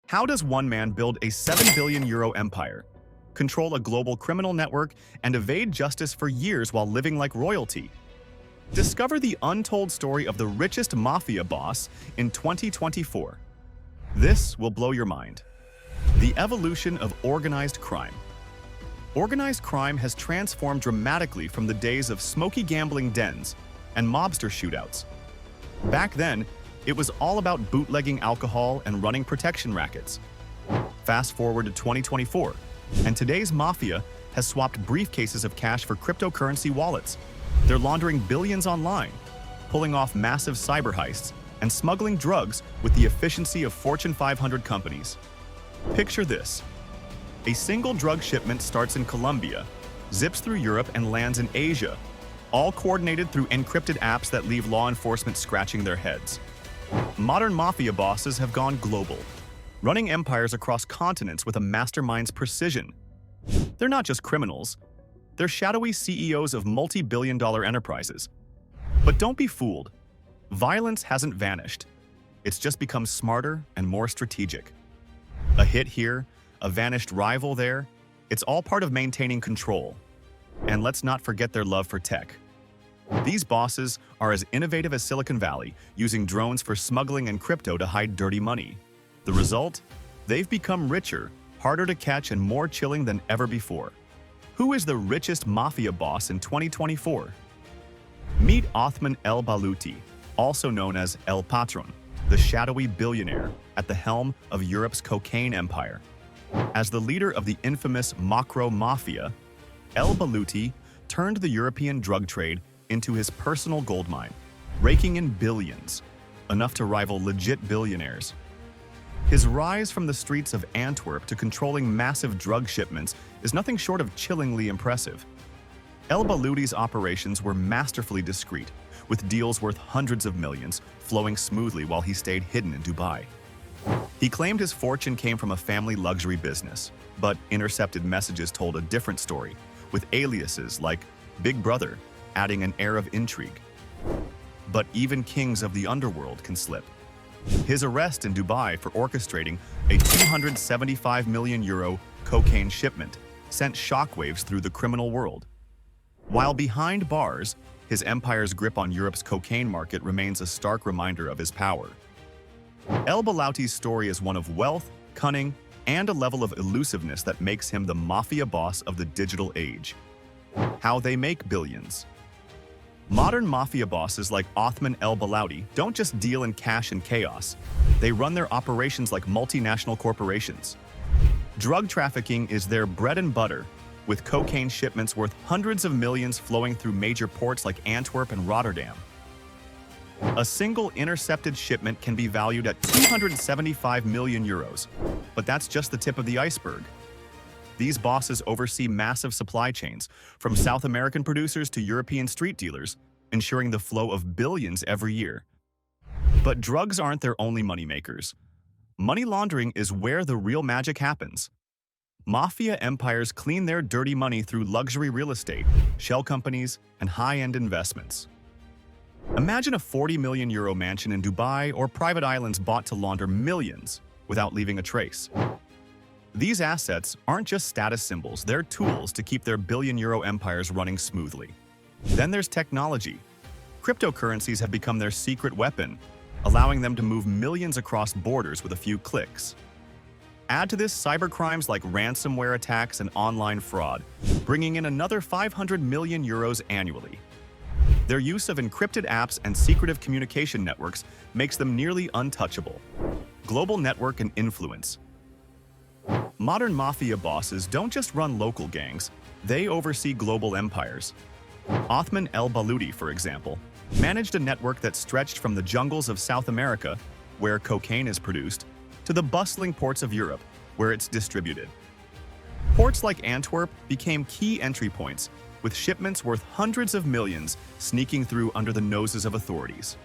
How does one man build a 7 billion euro empire, control a global criminal network, and evade justice for years while living like royalty? Discover the untold story of the richest mafia boss in 2024. This will blow your mind. The evolution of organized crime. Organized crime has transformed dramatically from the days of smoky gambling dens and mobster shootouts. Back then, it was all about bootlegging alcohol and running protection rackets. Fast forward to 2024, and today's mafia has swapped briefcases of cash for cryptocurrency wallets. They're laundering billions online, pulling off massive cyber heists, and smuggling drugs with the efficiency of Fortune 500 companies. Picture this. A single drug shipment starts in Colombia, zips through Europe, and lands in Asia, all coordinated through encrypted apps that leave law enforcement scratching their heads. Modern mafia bosses have gone global, running empires across continents with a mastermind's precision. They're not just criminals. They're shadowy CEOs of multi-billion-dollar enterprises. But don't be fooled. Violence hasn't vanished. It's just become smarter and more strategic. A hit here, a vanished rival there, it's all part of maintaining control. And let's not forget their love for tech. These bosses are as innovative as Silicon Valley, using drones for smuggling and crypto to hide dirty money. The result? They've become richer, harder to catch, and more chilling than ever before. Who is the richest mafia boss in 2024? Meet Othman El Baluti, also known as El Patron, the shadowy billionaire at the helm of Europe's cocaine empire. As the leader of the infamous Macro Mafia, El Baluti turned the European drug trade into his personal goldmine, raking in billions, enough to rival legit billionaires. His rise from the streets of Antwerp to controlling massive drug shipments is nothing short of chillingly impressive. El Baluti's operations were masterfully discreet, with deals worth hundreds of millions flowing smoothly while he stayed hidden in Dubai. He claimed his fortune came from a family luxury business, but intercepted messages told a different story, with aliases like Big Brother adding an air of intrigue. But even kings of the underworld can slip. His arrest in Dubai for orchestrating a 275 million euro cocaine shipment sent shockwaves through the criminal world. While behind bars, his empire's grip on Europe's cocaine market remains a stark reminder of his power. El Baluti's story is one of wealth, cunning, and a level of elusiveness that makes him the mafia boss of the digital age. How they make billions. Modern mafia bosses like Othman El Baluti don't just deal in cash and chaos. They run their operations like multinational corporations. Drug trafficking is their bread and butter, with cocaine shipments worth hundreds of millions flowing through major ports like Antwerp and Rotterdam. A single intercepted shipment can be valued at 275 million euros, but that's just the tip of the iceberg. These bosses oversee massive supply chains, from South American producers to European street dealers, ensuring the flow of billions every year. But drugs aren't their only moneymakers. Money laundering is where the real magic happens. Mafia empires clean their dirty money through luxury real estate, shell companies, and high-end investments. Imagine a 40 million euro mansion in Dubai or private islands bought to launder millions without leaving a trace. These assets aren't just status symbols, they're tools to keep their billion-euro empires running smoothly. Then there's technology. Cryptocurrencies have become their secret weapon, allowing them to move millions across borders with a few clicks. Add to this cybercrimes like ransomware attacks and online fraud, bringing in another 500 million euros annually. Their use of encrypted apps and secretive communication networks makes them nearly untouchable. Global network and influence. Modern mafia bosses don't just run local gangs, they oversee global empires. Othman El Baluti, for example, managed a network that stretched from the jungles of South America, where cocaine is produced, to the bustling ports of Europe, where it's distributed. Ports like Antwerp became key entry points, with shipments worth hundreds of millions sneaking through under the noses of authorities.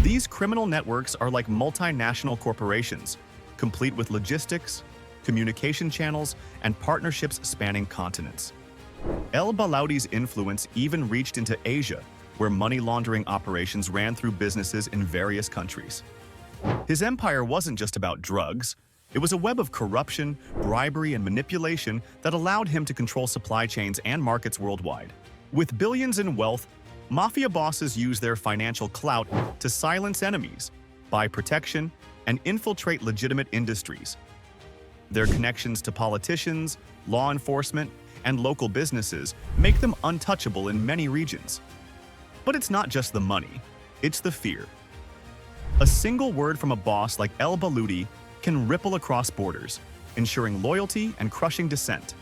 These criminal networks are like multinational corporations, complete with logistics, communication channels, and partnerships spanning continents. El Baluti's influence even reached into Asia, where money laundering operations ran through businesses in various countries. His empire wasn't just about drugs. It was a web of corruption, bribery, and manipulation that allowed him to control supply chains and markets worldwide. With billions in wealth, mafia bosses use their financial clout to silence enemies, buy protection, and infiltrate legitimate industries. Their connections to politicians, law enforcement, and local businesses make them untouchable in many regions. But it's not just the money, it's the fear. A single word from a boss like El Baluti can ripple across borders, ensuring loyalty and crushing dissent.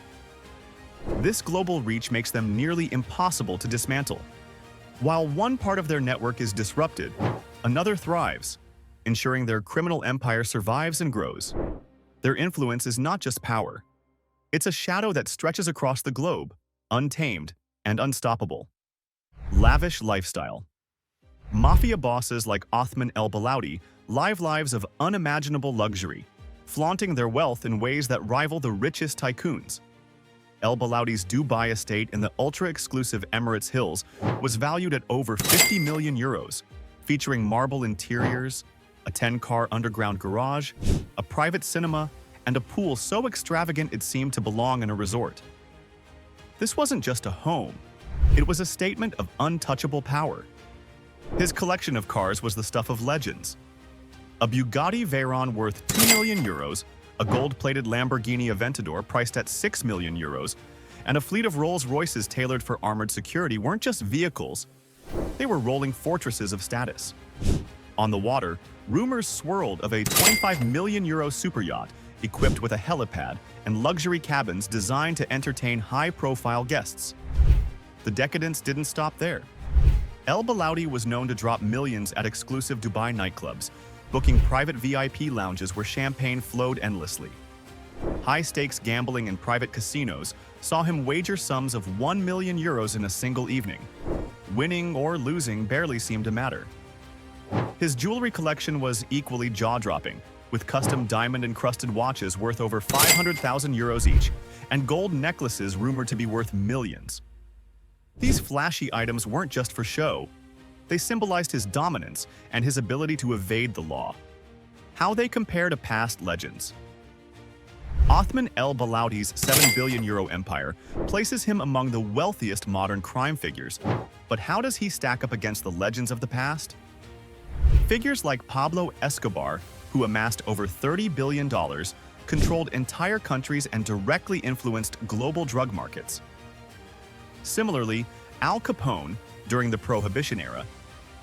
This global reach makes them nearly impossible to dismantle. While one part of their network is disrupted, another thrives, ensuring their criminal empire survives and grows. Their influence is not just power. It's a shadow that stretches across the globe, untamed and unstoppable. Lavish lifestyle. Mafia bosses like Othman El Baluti live lives of unimaginable luxury, flaunting their wealth in ways that rival the richest tycoons. El Baluti's Dubai estate in the ultra-exclusive Emirates Hills was valued at over 50 million euros, featuring marble interiors, a 10-car underground garage, a private cinema, and a pool so extravagant it seemed to belong in a resort. This wasn't just a home. It was a statement of untouchable power. His collection of cars was the stuff of legends. A Bugatti Veyron worth 2 million euros, a gold-plated Lamborghini Aventador priced at 6 million euros, and a fleet of Rolls-Royces tailored for armored security weren't just vehicles. They were rolling fortresses of status. On the water, rumors swirled of a 25 million euro superyacht equipped with a helipad and luxury cabins designed to entertain high-profile guests. The decadence didn't stop there. El Baluti was known to drop millions at exclusive Dubai nightclubs, booking private VIP lounges where champagne flowed endlessly. High-stakes gambling in private casinos saw him wager sums of 1 million euros in a single evening. Winning or losing barely seemed to matter. His jewelry collection was equally jaw-dropping, with custom diamond-encrusted watches worth over 500,000 euros each, and gold necklaces rumored to be worth millions. These flashy items weren't just for show. They symbolized his dominance and his ability to evade the law. How they compare to past legends. Othman El Baluti's 7 billion euro empire places him among the wealthiest modern crime figures. But how does he stack up against the legends of the past? Figures like Pablo Escobar, who amassed over $30 billion, controlled entire countries and directly influenced global drug markets. Similarly, Al Capone, during the Prohibition era,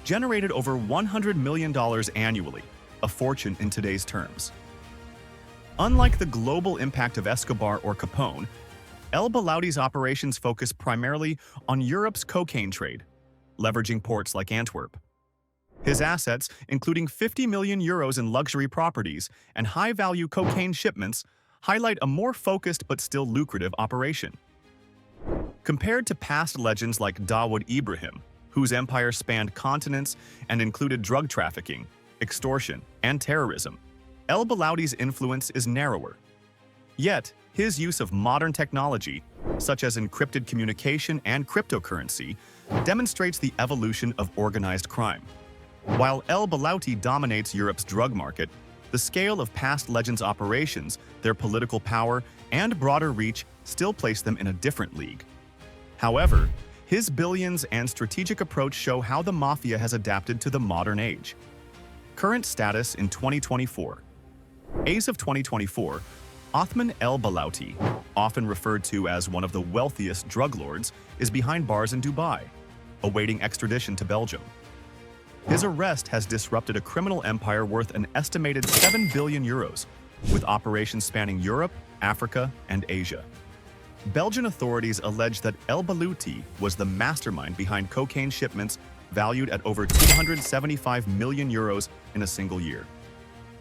generated over $100 million annually, a fortune in today's terms. Unlike the global impact of Escobar or Capone, El Baluti's operations focus primarily on Europe's cocaine trade, leveraging ports like Antwerp. His assets, including 50 million euros in luxury properties and high-value cocaine shipments, highlight a more focused but still lucrative operation. Compared to past legends like Dawood Ibrahim, whose empire spanned continents and included drug trafficking, extortion, and terrorism, El Baluti's influence is narrower. Yet, his use of modern technology, such as encrypted communication and cryptocurrency, demonstrates the evolution of organized crime. While El Baluti dominates Europe's drug market, the scale of past legends' operations, their political power, and broader reach still place them in a different league. However, his billions and strategic approach show how the mafia has adapted to the modern age. Current status in 2024. As of 2024, Othman El Baluti, often referred to as one of the wealthiest drug lords, is behind bars in Dubai, awaiting extradition to Belgium. His arrest has disrupted a criminal empire worth an estimated 7 billion euros, with operations spanning Europe, Africa, and Asia. Belgian authorities allege that El Baluti was the mastermind behind cocaine shipments valued at over 275 million euros in a single year.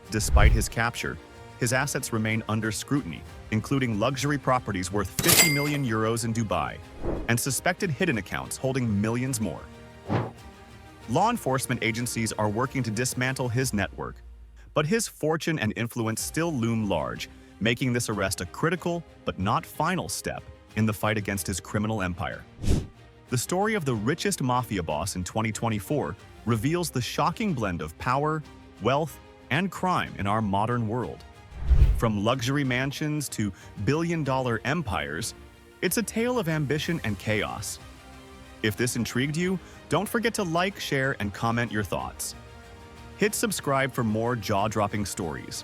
Despite his capture, his assets remain under scrutiny, including luxury properties worth 50 million euros in Dubai, and suspected hidden accounts holding millions more. Law enforcement agencies are working to dismantle his network, but his fortune and influence still loom large, making this arrest a critical but not final step in the fight against his criminal empire. The story of the richest mafia boss in 2024 reveals the shocking blend of power, wealth, and crime in our modern world. From luxury mansions to billion-dollar empires, it's a tale of ambition and chaos. If this intrigued you, don't forget to like, share, and comment your thoughts. Hit subscribe for more jaw-dropping stories.